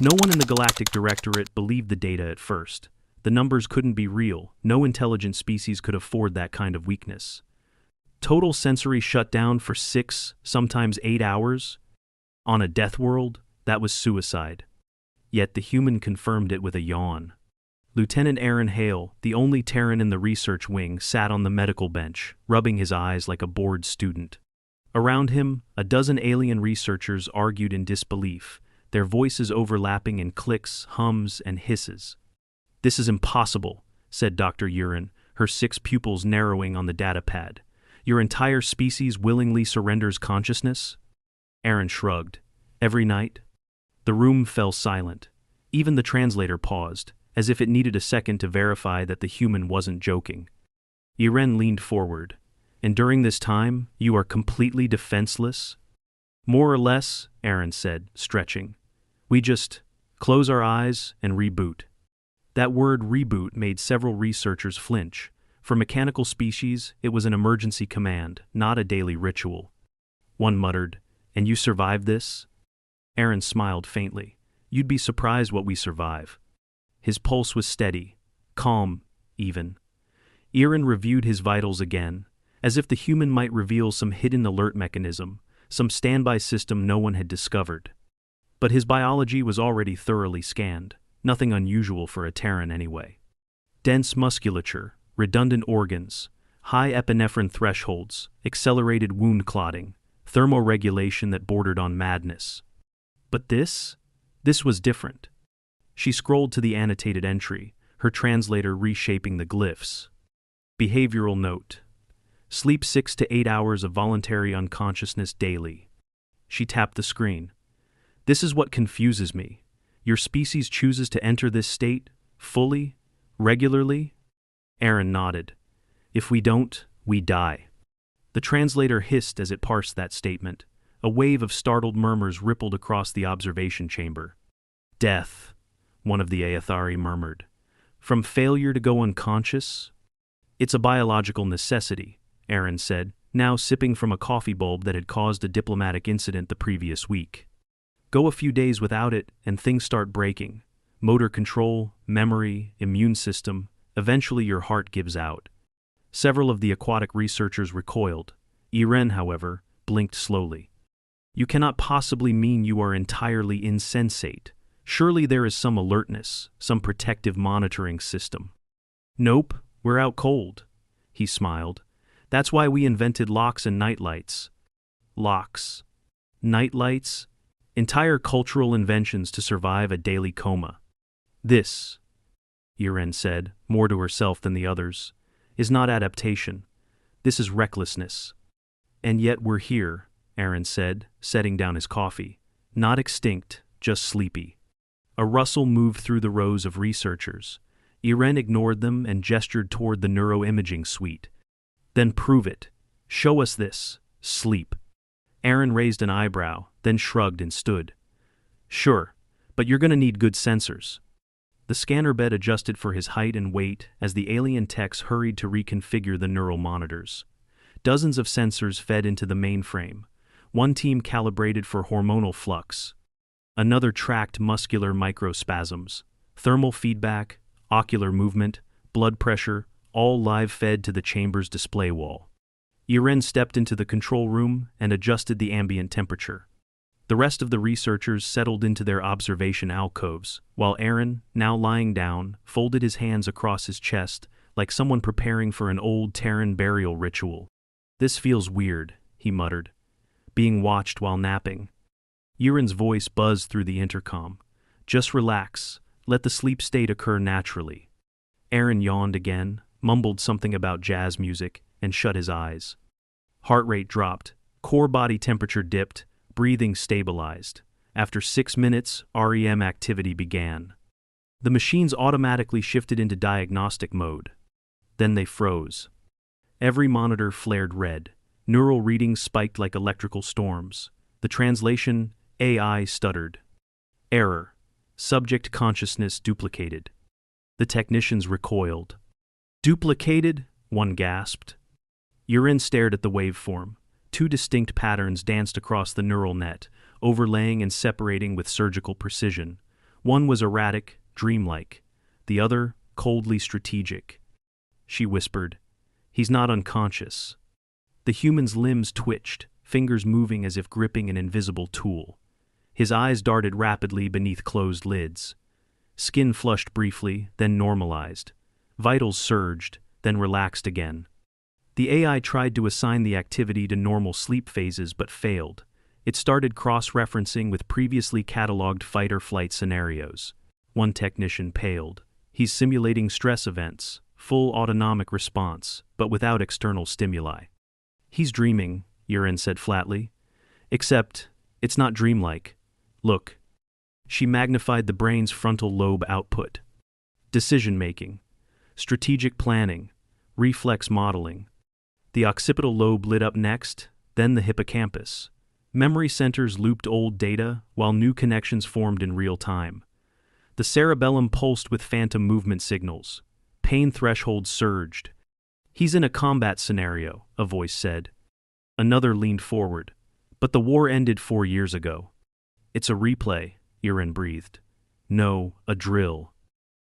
No one in the Galactic Directorate believed the data at first. The numbers couldn't be real. No intelligent species could afford that kind of weakness. Total sensory shutdown for 6, sometimes 8 hours? On a death world, that was suicide. Yet the human confirmed it with a yawn. Lieutenant Aaron Hale, the only Terran in the research wing, sat on the medical bench, rubbing his eyes like a bored student. Around him, a dozen alien researchers argued in disbelief, their voices overlapping in clicks, hums, and hisses. "This is impossible," said Dr. Urin, her 6 pupils narrowing on the data pad. "Your entire species willingly surrenders consciousness?" Aaron shrugged. "Every night?" The room fell silent. Even the translator paused, as if it needed a second to verify that the human wasn't joking. Iren leaned forward. "And during this time, you are completely defenseless?" "More or less," Aaron said, stretching. "We just close our eyes and reboot." That word reboot made several researchers flinch. For mechanical species, it was an emergency command, not a daily ritual. One muttered, "And you survived this?" Aaron smiled faintly. "You'd be surprised what we survive." His pulse was steady, calm, even. Aaron reviewed his vitals again, as if the human might reveal some hidden alert mechanism, some standby system no one had discovered. But his biology was already thoroughly scanned, nothing unusual for a Terran anyway. Dense musculature, redundant organs, high epinephrine thresholds, accelerated wound clotting, thermoregulation that bordered on madness. But this was different. She scrolled to the annotated entry, her translator reshaping the glyphs. Behavioral note. Sleep 6 to 8 hours of voluntary unconsciousness daily. She tapped the screen. "This is what confuses me. Your species chooses to enter this state, fully, regularly?" Aaron nodded. "If we don't, we die." The translator hissed as it parsed that statement. A wave of startled murmurs rippled across the observation chamber. "Death," one of the Aethari murmured. "From failure to go unconscious?" "It's a biological necessity," Aaron said, now sipping from a coffee bulb that had caused a diplomatic incident the previous week. "Go a few days without it, and things start breaking. Motor control, memory, immune system. Eventually your heart gives out." Several of the aquatic researchers recoiled. Iren, however, blinked slowly. "You cannot possibly mean you are entirely insensate. Surely there is some alertness, some protective monitoring system." "Nope, we're out cold," he smiled. "That's why we invented locks and nightlights." Locks. Nightlights? Entire cultural inventions to survive a daily coma. "This," Iren said, more to herself than the others, "is not adaptation. This is recklessness." "And yet we're here," Aaron said, setting down his coffee. "Not extinct, just sleepy." A rustle moved through the rows of researchers. Iren ignored them and gestured toward the neuroimaging suite. "Then prove it. Show us this. Sleep." Aaron raised an eyebrow, then shrugged and stood. "Sure, but you're gonna need good sensors." The scanner bed adjusted for his height and weight as the alien techs hurried to reconfigure the neural monitors. Dozens of sensors fed into the mainframe. One team calibrated for hormonal flux. Another tracked muscular microspasms, thermal feedback, ocular movement, blood pressure, all live fed to the chamber's display wall. Iren stepped into the control room and adjusted the ambient temperature. The rest of the researchers settled into their observation alcoves, while Aaron, now lying down, folded his hands across his chest like someone preparing for an old Terran burial ritual. "This feels weird," he muttered. "Being watched while napping." Iren's voice buzzed through the intercom. "Just relax. Let the sleep state occur naturally." Aaron yawned again, mumbled something about jazz music, and shut his eyes. Heart rate dropped, core body temperature dipped, breathing stabilized. After 6 minutes, REM activity began. The machines automatically shifted into diagnostic mode. Then they froze. Every monitor flared red. Neural readings spiked like electrical storms. The translation, AI, stuttered. "Error. Subject consciousness duplicated." The technicians recoiled. "Duplicated?" one gasped. Iren stared at the waveform. 2 distinct patterns danced across the neural net, overlaying and separating with surgical precision. One was erratic, dreamlike. The other, coldly strategic. She whispered, "He's not unconscious." The human's limbs twitched, fingers moving as if gripping an invisible tool. His eyes darted rapidly beneath closed lids. Skin flushed briefly, then normalized. Vitals surged, then relaxed again. The AI tried to assign the activity to normal sleep phases but failed. It started cross-referencing with previously cataloged fight-or-flight scenarios. One technician paled. "He's simulating stress events, full autonomic response, but without external stimuli." "He's dreaming," Urin said flatly. "Except, it's not dreamlike. Look." She magnified the brain's frontal lobe output. Decision-making, strategic planning, reflex modeling. The occipital lobe lit up next, then the hippocampus. Memory centers looped old data, while new connections formed in real time. The cerebellum pulsed with phantom movement signals. Pain thresholds surged. "He's in a combat scenario," a voice said. Another leaned forward. "But the war ended 4 years ago." "It's a replay," Urin breathed. "No, a drill."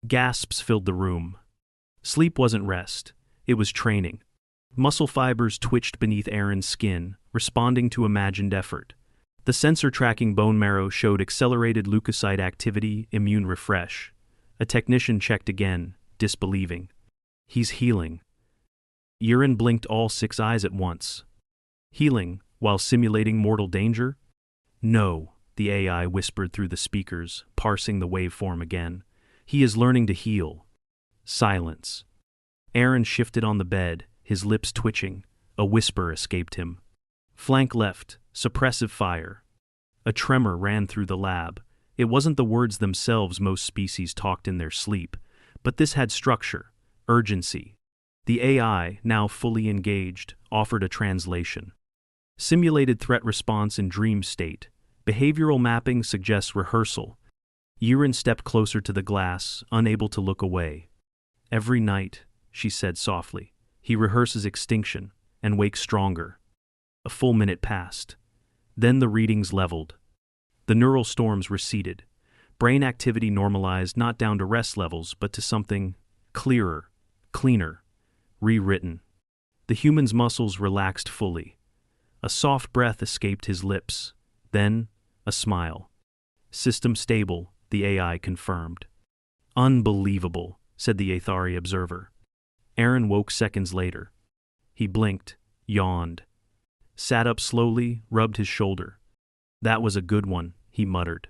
Gasps filled the room. Sleep wasn't rest. It was training. Muscle fibers twitched beneath Aaron's skin, responding to imagined effort. The sensor-tracking bone marrow showed accelerated leukocyte activity, immune refresh. A technician checked again, disbelieving. "He's healing." Urin blinked all 6 eyes at once. "Healing, while simulating mortal danger?" "No," the AI whispered through the speakers, parsing the waveform again. "He is learning to heal." Silence. Aaron shifted on the bed, his lips twitching. A whisper escaped him. "Flank left, suppressive fire." A tremor ran through the lab. It wasn't the words themselves most species talked in their sleep, but this had structure, urgency. The AI, now fully engaged, offered a translation. Simulated threat response in dream state. Behavioral mapping suggests rehearsal. Urin stepped closer to the glass, unable to look away. "Every night," she said softly, "he rehearses extinction and wakes stronger." A full minute passed. Then the readings leveled. The neural storms receded. Brain activity normalized not down to rest levels but to something clearer, cleaner, rewritten. The human's muscles relaxed fully. A soft breath escaped his lips. Then, a smile. "System stable," the AI confirmed. "Unbelievable," said the Athari observer. Aaron woke seconds later. He blinked, yawned, sat up slowly, rubbed his shoulder. "That was a good one," he muttered.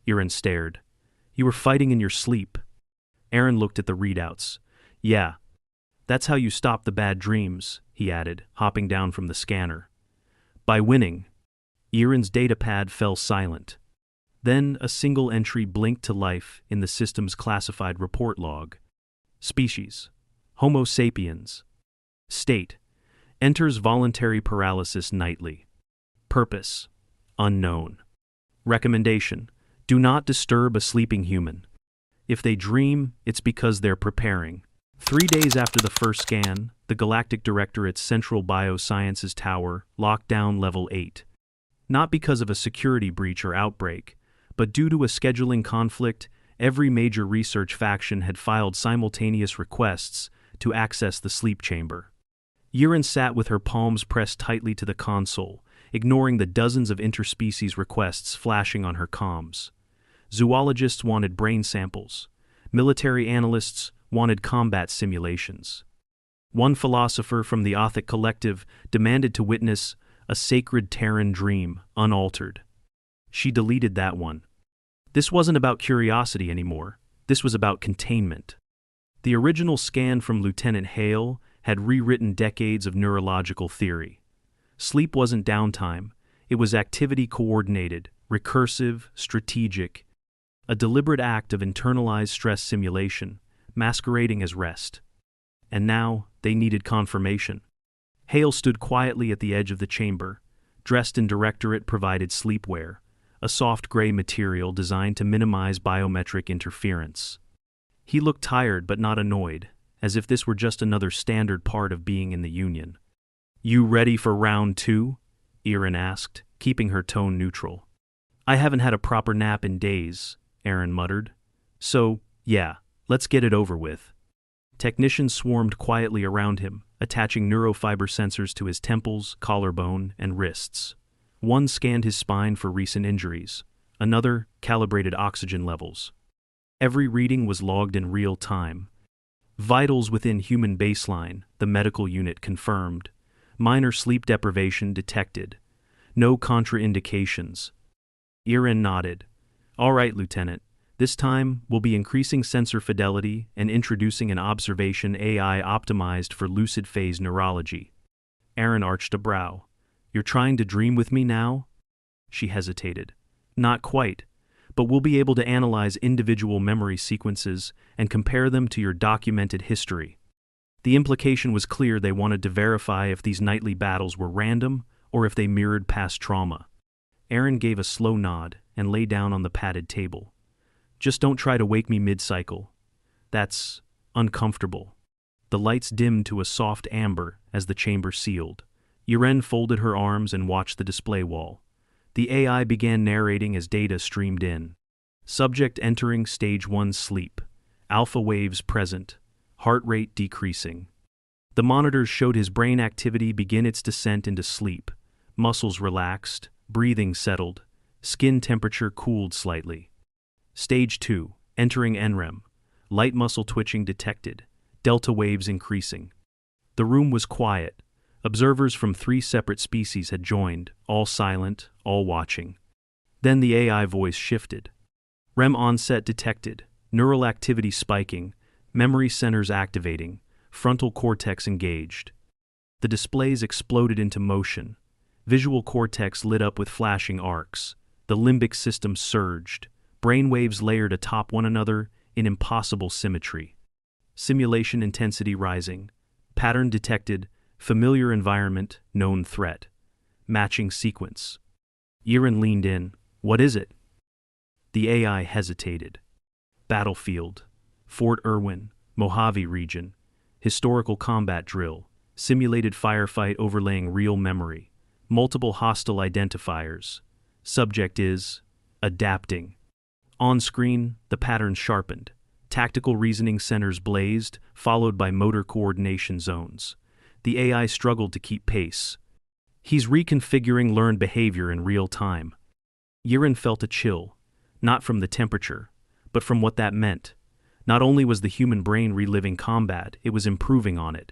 Aaron stared. "You were fighting in your sleep." Aaron looked at the readouts. "Yeah. That's how you stop the bad dreams," he added, hopping down from the scanner. "By winning." Aaron's datapad fell silent. Then a single entry blinked to life in the system's classified report log. Species: Homo sapiens. State: enters voluntary paralysis nightly. Purpose: unknown. Recommendation: do not disturb a sleeping human. If they dream, it's because they're preparing. 3 days after the first scan, the Galactic Directorate's Central Biosciences Tower locked down Level 8. Not because of a security breach or outbreak, but due to a scheduling conflict. Every major research faction had filed simultaneous requests to access the sleep chamber. Urin sat with her palms pressed tightly to the console, ignoring the dozens of interspecies requests flashing on her comms. Zoologists wanted brain samples. Military analysts wanted combat simulations. One philosopher from the Othic Collective demanded to witness a sacred Terran dream, unaltered. She deleted that one. This wasn't about curiosity anymore. This was about containment. The original scan from Lieutenant Hale had rewritten decades of neurological theory. Sleep wasn't downtime. It was activity coordinated, recursive, strategic, a deliberate act of internalized stress simulation, masquerading as rest. And now, they needed confirmation. Hale stood quietly at the edge of the chamber, dressed in Directorate-provided sleepwear, a soft gray material designed to minimize biometric interference. He looked tired but not annoyed, as if this were just another standard part of being in the Union. "You ready for round 2? Erin asked, keeping her tone neutral. "I haven't had a proper nap in days," Aaron muttered. So, yeah, let's get it over with. Technicians swarmed quietly around him, attaching neurofiber sensors to his temples, collarbone, and wrists. One scanned his spine for recent injuries. Another calibrated oxygen levels. Every reading was logged in real time. Vitals within human baseline, the medical unit confirmed. Minor sleep deprivation detected. No contraindications. Aaron nodded. All right, Lieutenant. This time, we'll be increasing sensor fidelity and introducing an observation AI optimized for lucid phase neurology. Aaron arched a brow. You're trying to dream with me now? She hesitated. Not quite, but we'll be able to analyze individual memory sequences and compare them to your documented history. The implication was clear. They wanted to verify if these nightly battles were random or if they mirrored past trauma. Aaron gave a slow nod and lay down on the padded table. Just don't try to wake me mid-cycle. That's uncomfortable. The lights dimmed to a soft amber as the chamber sealed. Aaron folded her arms and watched the display wall. The AI began narrating as data streamed in. Subject entering stage 1 sleep. Alpha waves present. Heart rate decreasing. The monitors showed his brain activity begin its descent into sleep. Muscles relaxed, breathing settled, skin temperature cooled slightly. Stage 2, entering NREM. Light muscle twitching detected. Delta waves increasing. The room was quiet. Observers from 3 separate species had joined, all silent, all watching. Then the AI voice shifted. REM onset detected, neural activity spiking, memory centers activating, frontal cortex engaged. The displays exploded into motion. Visual cortex lit up with flashing arcs. The limbic system surged. Brainwaves layered atop one another in impossible symmetry. Simulation intensity rising. Pattern detected. Familiar environment, known threat. Matching sequence. Aaron leaned in. What is it? The AI hesitated. Battlefield. Fort Irwin, Mojave region. Historical combat drill. Simulated firefight overlaying real memory. Multiple hostile identifiers. Subject is adapting. On screen, the pattern sharpened. Tactical reasoning centers blazed, followed by motor coordination zones. The AI struggled to keep pace. He's reconfiguring learned behavior in real time. Aaron felt a chill, not from the temperature, but from what that meant. Not only was the human brain reliving combat, it was improving on it,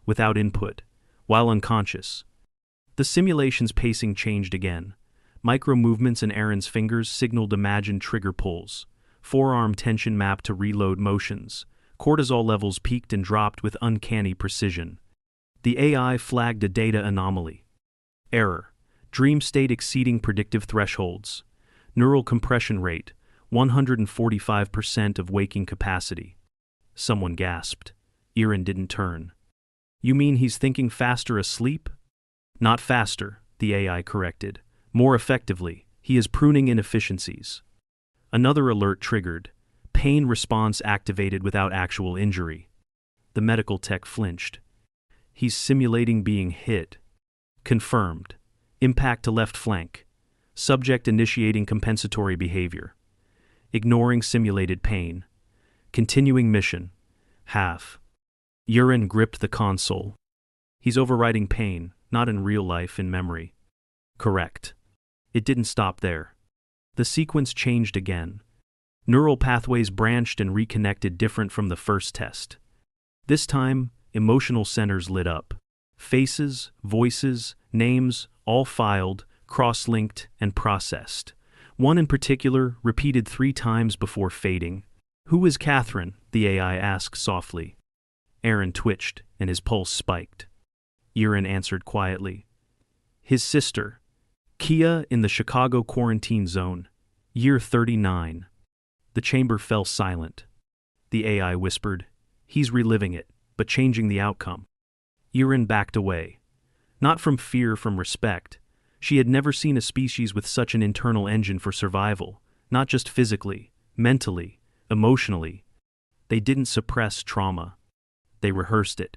without input, while unconscious. The simulation's pacing changed again. Micro-movements in Aaron's fingers signaled imagined trigger pulls. Forearm tension mapped to reload motions. Cortisol levels peaked and dropped with uncanny precision. The AI flagged a data anomaly. Error. Dream state exceeding predictive thresholds. Neural compression rate, 145% of waking capacity. Someone gasped. Aaron didn't turn. You mean he's thinking faster asleep? Not faster, the AI corrected. More effectively, he is pruning inefficiencies. Another alert triggered. Pain response activated without actual injury. The medical tech flinched. He's simulating being hit. Confirmed. Impact to left flank. Subject initiating compensatory behavior. Ignoring simulated pain. Continuing mission. Half. Aaron gripped the console. He's overriding pain, not in real life, in memory. Correct. It didn't stop there. The sequence changed again. Neural pathways branched and reconnected different from the first test. This time, emotional centers lit up. Faces, voices, names, all filed, cross-linked, and processed. One in particular repeated 3 times before fading. Who is Catherine? The AI asked softly. Aaron twitched, and his pulse spiked. Aaron answered quietly. His sister. Kia in the Chicago quarantine zone. Year 39. The chamber fell silent. The AI whispered, he's reliving it, but changing the outcome. Aaron backed away. Not from fear, from respect. She had never seen a species with such an internal engine for survival, not just physically, mentally, emotionally. They didn't suppress trauma. They rehearsed it.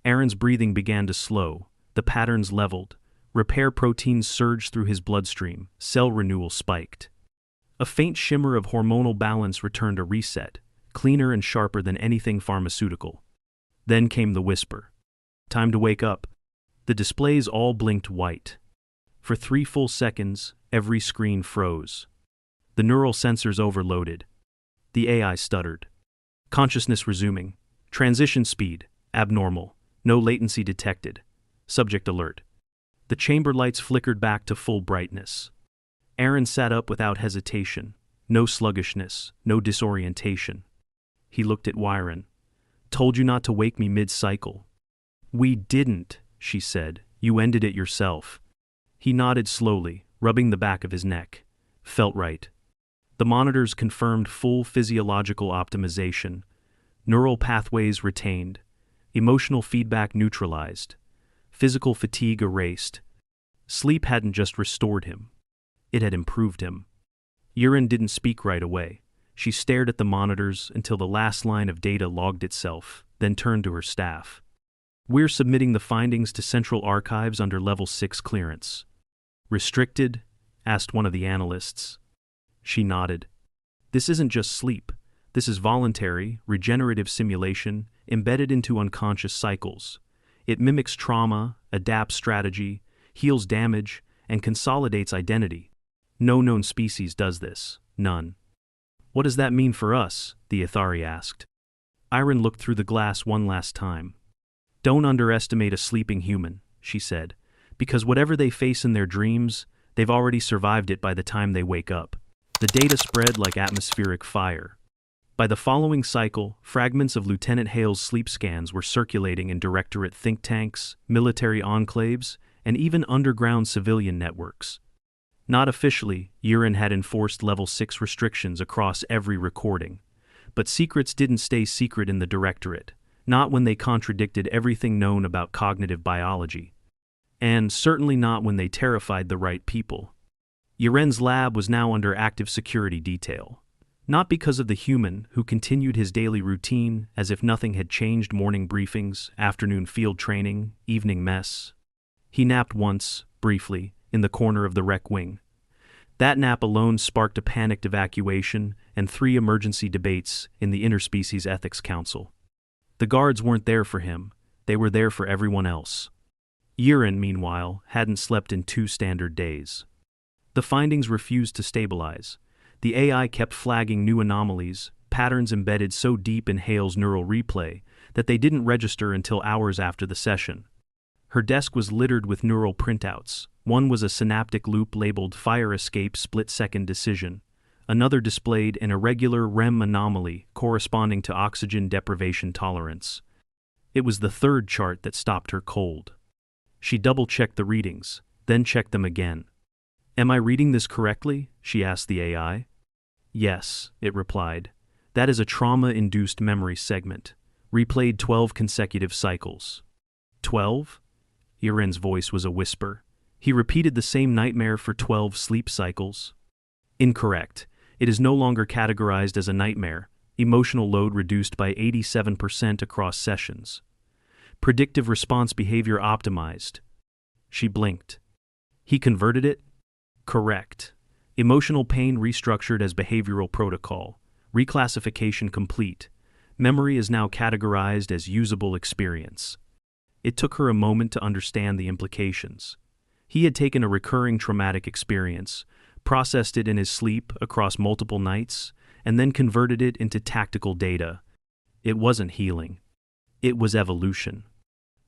Aaron's breathing began to slow, the patterns leveled, repair proteins surged through his bloodstream, cell renewal spiked. A faint shimmer of hormonal balance returned a reset, cleaner and sharper than anything pharmaceutical. Then came the whisper. Time to wake up. The displays all blinked white. For 3 full seconds, every screen froze. The neural sensors overloaded. The AI stuttered. Consciousness resuming. Transition speed, abnormal. No latency detected. Subject alert. The chamber lights flickered back to full brightness. Aaron sat up without hesitation. No sluggishness, no disorientation. He looked at Wyron. Told you not to wake me mid-cycle. We didn't, she said. You ended it yourself. He nodded slowly, rubbing the back of his neck. Felt right. The monitors confirmed full physiological optimization. Neural pathways retained. Emotional feedback neutralized. Physical fatigue erased. Sleep hadn't just restored him. It had improved him. Urine didn't speak right away. She stared at the monitors until the last line of data logged itself, then turned to her staff. We're submitting the findings to Central Archives under Level 6 clearance. Restricted? Asked one of the analysts. She nodded. This isn't just sleep. This is voluntary, regenerative simulation embedded into unconscious cycles. It mimics trauma, adapts strategy, heals damage, and consolidates identity. No known species does this. None. What does that mean for us? The Ithari asked. Iron looked through the glass one last time. Don't underestimate a sleeping human, she said, because whatever they face in their dreams, they've already survived it by the time they wake up. The data spread like atmospheric fire. By the following cycle, fragments of Lieutenant Hale's sleep scans were circulating in Directorate think tanks, military enclaves, and even underground civilian networks. Not officially, Urine had enforced Level 6 restrictions across every recording. But secrets didn't stay secret in the Directorate, not when they contradicted everything known about cognitive biology. And certainly not when they terrified the right people. Uren's lab was now under active security detail. Not because of the human who continued his daily routine as if nothing had changed: morning briefings, afternoon field training, evening mess. He napped once, briefly, in the corner of the rec wing. That nap alone sparked a panicked evacuation and 3 emergency debates in the Interspecies Ethics Council. The guards weren't there for him, they were there for everyone else. Urine, meanwhile, hadn't slept in 2 standard days. The findings refused to stabilize. The AI kept flagging new anomalies, patterns embedded so deep in Hale's neural replay that they didn't register until hours after the session. Her desk was littered with neural printouts. One was a synaptic loop labeled Fire Escape Split-Second Decision. Another displayed an irregular REM anomaly corresponding to oxygen deprivation tolerance. It was the 3rd chart that stopped her cold. She double-checked the readings, then checked them again. Am I reading this correctly? She asked the AI. Yes, it replied. That is a trauma-induced memory segment. Replayed 12 consecutive cycles. 12? Uren's voice was a whisper. He repeated the same nightmare for 12 sleep cycles. Incorrect. It is no longer categorized as a nightmare. Emotional load reduced by 87% across sessions. Predictive response behavior optimized. She blinked. He converted it? Correct. Emotional pain restructured as behavioral protocol. Reclassification complete. Memory is now categorized as usable experience. It took her a moment to understand the implications. He had taken a recurring traumatic experience, processed it in his sleep across multiple nights, and then converted it into tactical data. It wasn't healing. It was evolution.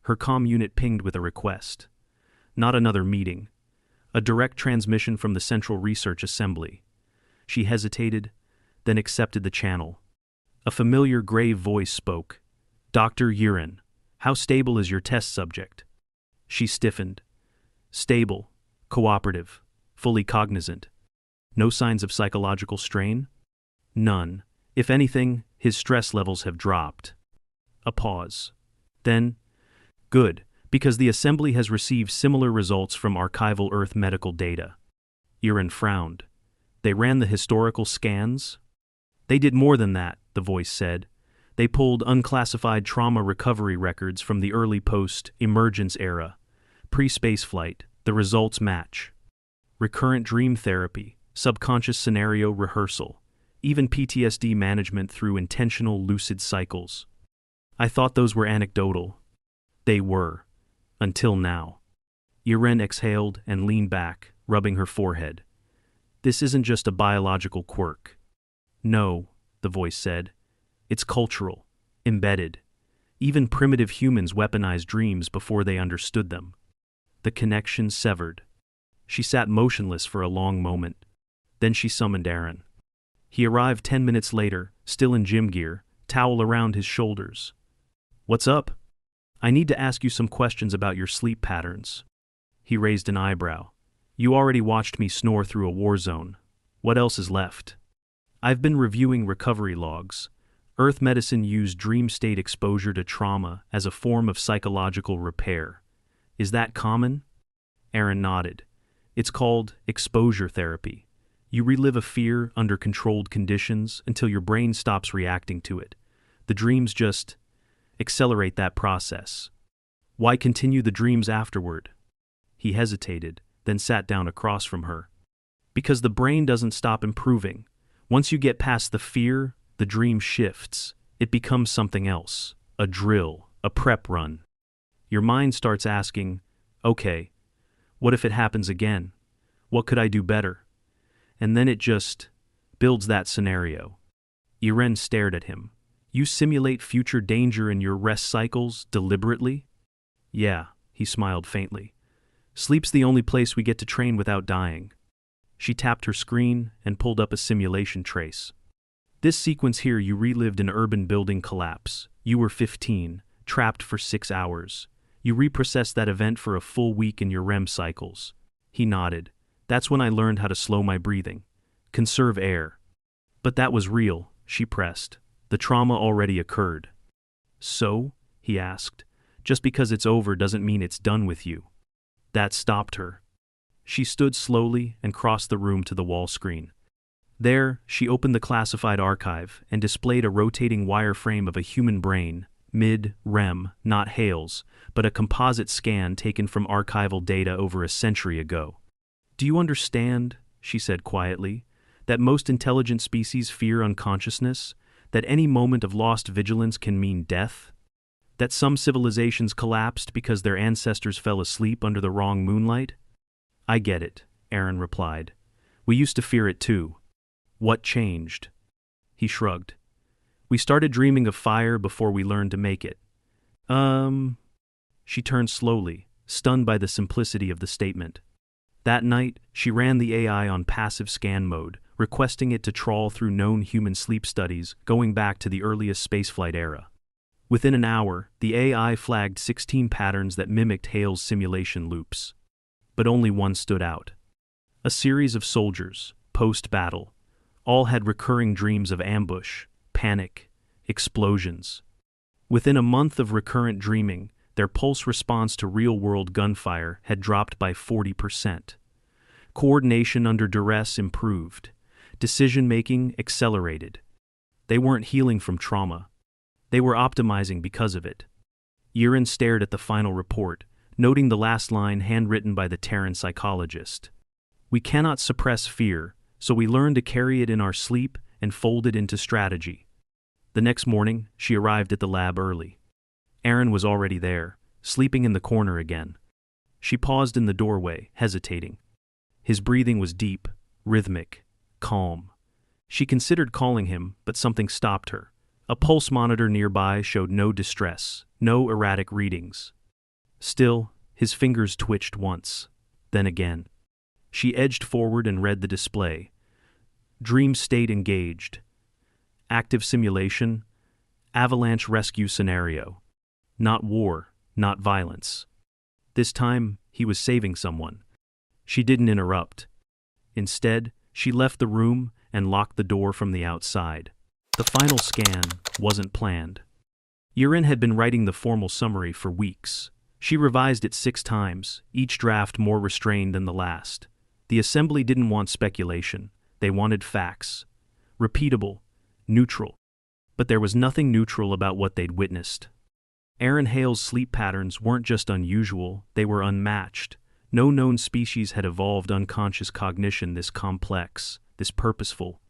Her comm unit pinged with a request. Not another meeting. A direct transmission from the Central Research Assembly. She hesitated, then accepted the channel. A familiar grave voice spoke. Dr. Urine, how stable is your test subject? She stiffened. Stable, cooperative, fully cognizant. No signs of psychological strain? None. If anything, his stress levels have dropped. A pause. Then, good, because the Assembly has received similar results from archival Earth medical data. Urine frowned. They ran the historical scans? They did more than that, the voice said. They pulled unclassified trauma recovery records from the early post-emergence era. Pre-spaceflight, the results match. Recurrent dream therapy, subconscious scenario rehearsal, even PTSD management through intentional lucid cycles. I thought those were anecdotal. They were. Until now. Yiren exhaled and leaned back, rubbing her forehead. This isn't just a biological quirk. No, the voice said. It's cultural, embedded. Even primitive humans weaponized dreams before they understood them. The connection severed. She sat motionless for a long moment. Then she summoned Aaron. He arrived 10 minutes later, still in gym gear, towel around his shoulders. What's up? I need to ask you some questions about your sleep patterns. He raised an eyebrow. You already watched me snore through a war zone. What else is left? I've been reviewing recovery logs. Earth medicine used dream state exposure to trauma as a form of psychological repair. Is that common? Aaron nodded. It's called exposure therapy. You relive a fear under controlled conditions until your brain stops reacting to it. The dreams just accelerate that process. Why continue the dreams afterward? He hesitated, then sat down across from her. Because the brain doesn't stop improving. Once you get past the fear, the dream shifts. It becomes something else. A drill, a prep run. Your mind starts asking, okay, what if it happens again? What could I do better? And then it just builds that scenario. Yiren stared at him. You simulate future danger in your rest cycles deliberately? Yeah, he smiled faintly. Sleep's the only place we get to train without dying. She tapped her screen and pulled up a simulation trace. This sequence here, you relived an urban building collapse. You were 15, trapped for 6 hours. You reprocessed that event for a full week in your REM cycles. He nodded. That's when I learned how to slow my breathing. Conserve air. But that was real, she pressed. The trauma already occurred. So? He asked. Just because it's over doesn't mean it's done with you. That stopped her. She stood slowly and crossed the room to the wall screen. There, she opened the classified archive and displayed a rotating wireframe of a human brain, mid-REM, not Hale's, but a composite scan taken from archival data over a century ago. Do you understand, she said quietly, that most intelligent species fear unconsciousness? That any moment of lost vigilance can mean death? That some civilizations collapsed because their ancestors fell asleep under the wrong moonlight? I get it, Aaron replied. We used to fear it too. What changed? He shrugged. We started dreaming of fire before we learned to make it. She turned slowly, stunned by the simplicity of the statement. That night, she ran the AI on passive scan mode, requesting it to trawl through known human sleep studies going back to the earliest spaceflight era. Within an hour, the AI flagged 16 patterns that mimicked Hale's simulation loops. But only one stood out. A series of soldiers, post-battle, all had recurring dreams of ambush, panic, explosions. Within a month of recurrent dreaming, their pulse response to real-world gunfire had dropped by 40%. Coordination under duress improved. Decision-making accelerated. They weren't healing from trauma. They were optimizing because of it. Yiren stared at the final report, noting the last line handwritten by the Terran psychologist. We cannot suppress fear, so we learn to carry it in our sleep and fold it into strategy. The next morning, she arrived at the lab early. Aaron was already there, sleeping in the corner again. She paused in the doorway, hesitating. His breathing was deep, rhythmic, calm. She considered calling him, but something stopped her. A pulse monitor nearby showed no distress, no erratic readings. Still, his fingers twitched once, then again. She edged forward and read the display. Dream state engaged. Active simulation. Avalanche rescue scenario. Not war, not violence. This time, he was saving someone. She didn't interrupt. Instead, she left the room and locked the door from the outside. The final scan wasn't planned. Yiren had been writing the formal summary for weeks. She revised it 6 times, each draft more restrained than the last. The assembly didn't want speculation. They wanted facts. Repeatable, neutral. But there was nothing neutral about what they'd witnessed. Aaron Hale's sleep patterns weren't just unusual, they were unmatched. No known species had evolved unconscious cognition this complex, this purposeful.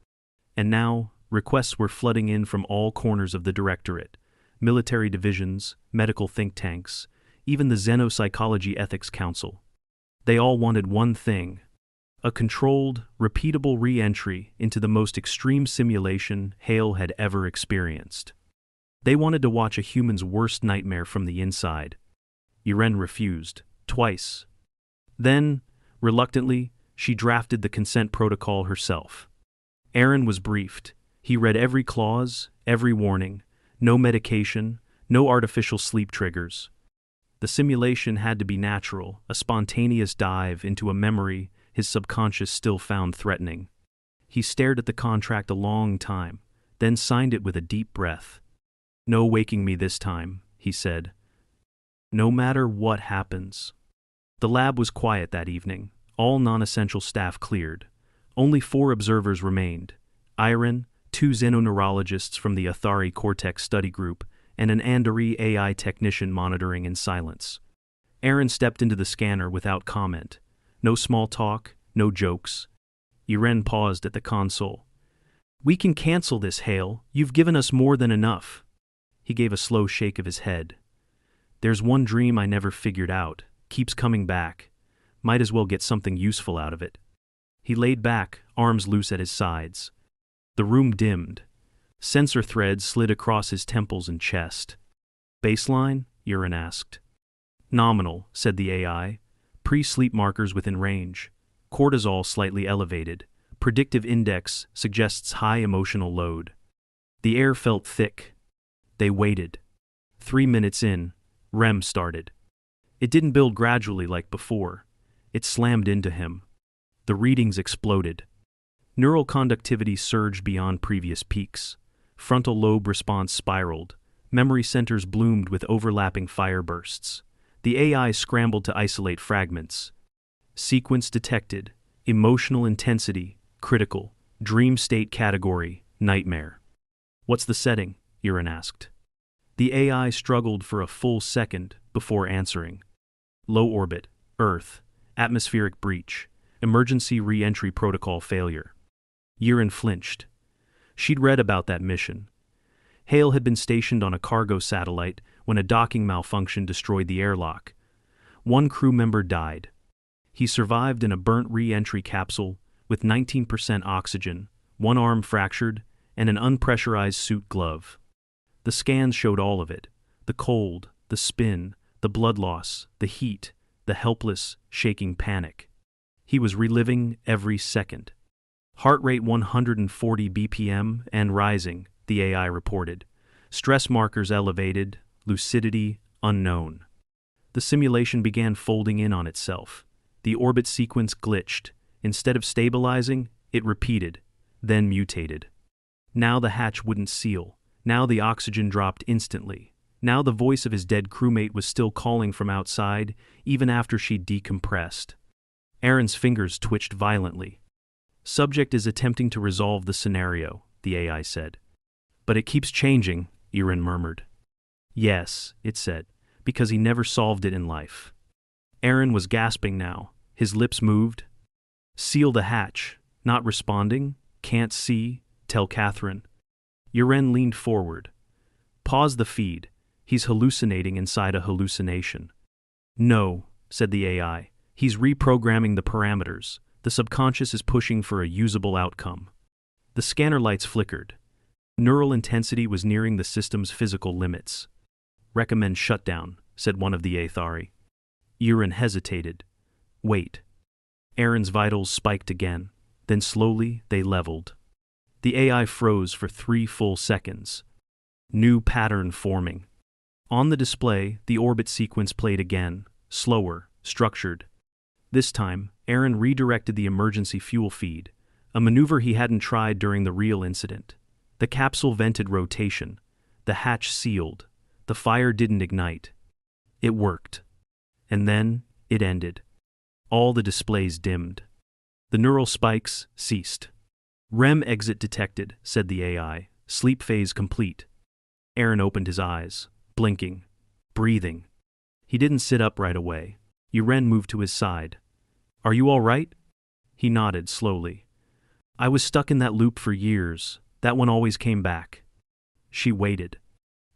And now, requests were flooding in from all corners of the Directorate: military divisions, medical think tanks, even the Xenopsychology Ethics Council. They all wanted one thing: a controlled, repeatable re-entry into the most extreme simulation Hale had ever experienced. They wanted to watch a human's worst nightmare from the inside. Irene refused, twice. Then, reluctantly, she drafted the consent protocol herself. Aaron was briefed. He read every clause, every warning: no medication, no artificial sleep triggers. The simulation had to be natural, a spontaneous dive into a memory his subconscious still found threatening. He stared at the contract a long time, then signed it with a deep breath. "No waking me this time," he said. "No matter what happens." The lab was quiet that evening. All non-essential staff cleared. Only 4 observers remained: Iron, 2 xenoneurologists from the Athari Cortex study group, and an Andari AI technician monitoring in silence. Aaron stepped into the scanner without comment. No small talk, no jokes. Irene paused at the console. "We can cancel this, Hale. You've given us more than enough." He gave a slow shake of his head. "There's one dream I never figured out. Keeps coming back. Might as well get something useful out of it." He laid back, arms loose at his sides. The room dimmed. Sensor threads slid across his temples and chest. "Baseline?" Irene asked. "Nominal," said the AI. "Pre-sleep markers within range. Cortisol slightly elevated. Predictive index suggests high emotional load." The air felt thick. They waited. 3 minutes in, REM started. It didn't build gradually like before. It slammed into him. The readings exploded. Neural conductivity surged beyond previous peaks. Frontal lobe response spiraled. Memory centers bloomed with overlapping fire bursts. The AI scrambled to isolate fragments. Sequence detected. Emotional intensity, critical. Dream state category, nightmare. "What's the setting?" Irene asked. The AI struggled for a full second before answering. "Low orbit, Earth, atmospheric breach, emergency re-entry protocol failure." Irene flinched. She'd read about that mission. Hale had been stationed on a cargo satellite when a docking malfunction destroyed the airlock. 1 crew member died. He survived in a burnt re-entry capsule with 19% oxygen, 1 arm fractured, and an unpressurized suit glove. The scans showed all of it: the cold, the spin, the blood loss, the heat, the helpless, shaking panic. He was reliving every second. Heart rate 140 BPM and rising, the AI reported. Stress markers elevated, lucidity unknown. The simulation began folding in on itself. The orbit sequence glitched. Instead of stabilizing, it repeated, then mutated. Now the hatch wouldn't seal. Now the oxygen dropped instantly. Now the voice of his dead crewmate was still calling from outside, even after she'd decompressed. Aaron's fingers twitched violently. "Subject is attempting to resolve the scenario," the AI said. "But it keeps changing," Irene murmured. "Yes," it said, "because he never solved it in life." Aaron was gasping now. His lips moved. "Seal the hatch." "Not responding?" "Can't see." "Tell Catherine." Irene leaned forward. "Pause the feed. He's hallucinating inside a hallucination." "No," said the AI. "He's reprogramming the parameters. The subconscious is pushing for a usable outcome." The scanner lights flickered. Neural intensity was nearing the system's physical limits. "Recommend shutdown," said one of the Athari. Irene hesitated. "Wait." Aaron's vitals spiked again. Then slowly they leveled. The AI froze for 3 full seconds. New pattern forming. On the display, the orbit sequence played again, slower, structured. This time, Aaron redirected the emergency fuel feed, a maneuver he hadn't tried during the real incident. The capsule vented rotation. The hatch sealed. The fire didn't ignite. It worked. And then, it ended. All the displays dimmed. The neural spikes ceased. "REM exit detected," said the AI. "Sleep phase complete." Aaron opened his eyes, blinking, breathing. He didn't sit up right away. Yuren moved to his side. Are you all right? He nodded slowly. I was stuck in that loop for years. That one always came back. She waited.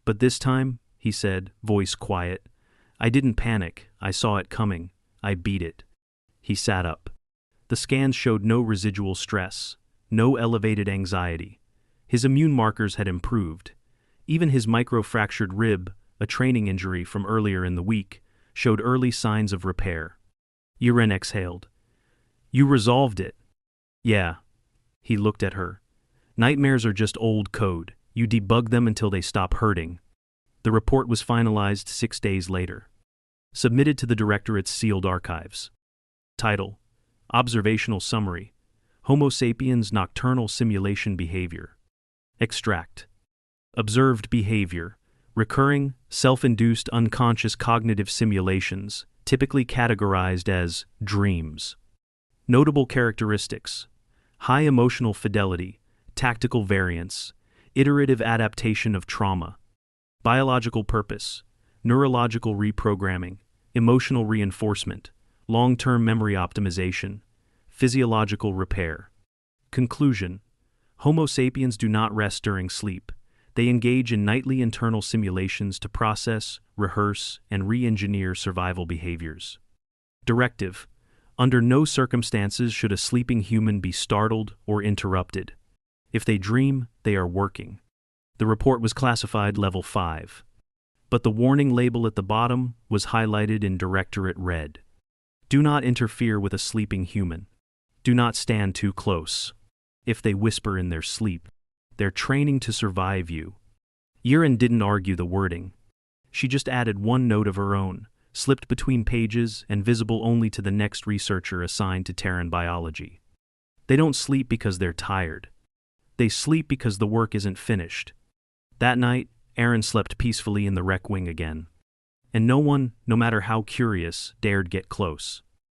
But this time, he said, voice quiet, I didn't panic. I saw it coming. I beat it. He sat up. The scans showed no residual stress, no elevated anxiety. His immune markers had improved. Even his micro-fractured rib, a training injury from earlier in the week, showed early signs of repair. Yuren exhaled. You resolved it. Yeah. He looked at her. Nightmares are just old code. You debug them until they stop hurting. The report was finalized 6 days later. Submitted to the Directorate's sealed archives. Title: Observational Summary. Homo sapiens Nocturnal Simulation Behavior. Extract. Observed behavior. Recurring, self-induced unconscious cognitive simulations, typically categorized as dreams. Notable characteristics: high emotional fidelity, tactical variance, iterative adaptation of trauma. Biological purpose: neurological reprogramming, emotional reinforcement, long-term memory optimization, physiological repair. Conclusion: Homo sapiens do not rest during sleep. They engage in nightly internal simulations to process, rehearse, and re-engineer survival behaviors. Directive: under no circumstances should a sleeping human be startled or interrupted. If they dream, they are working. The report was classified Level 5. But the warning label at the bottom was highlighted in Directorate red. Do not interfere with a sleeping human. Do not stand too close. If they whisper in their sleep, they're training to survive you. Yuren didn't argue the wording. She just added one note of her own, slipped between pages and visible only to the next researcher assigned to Terran biology. They don't sleep because they're tired. They sleep because the work isn't finished. That night, Aaron slept peacefully in the rec wing again. And no one, no matter how curious, dared get close.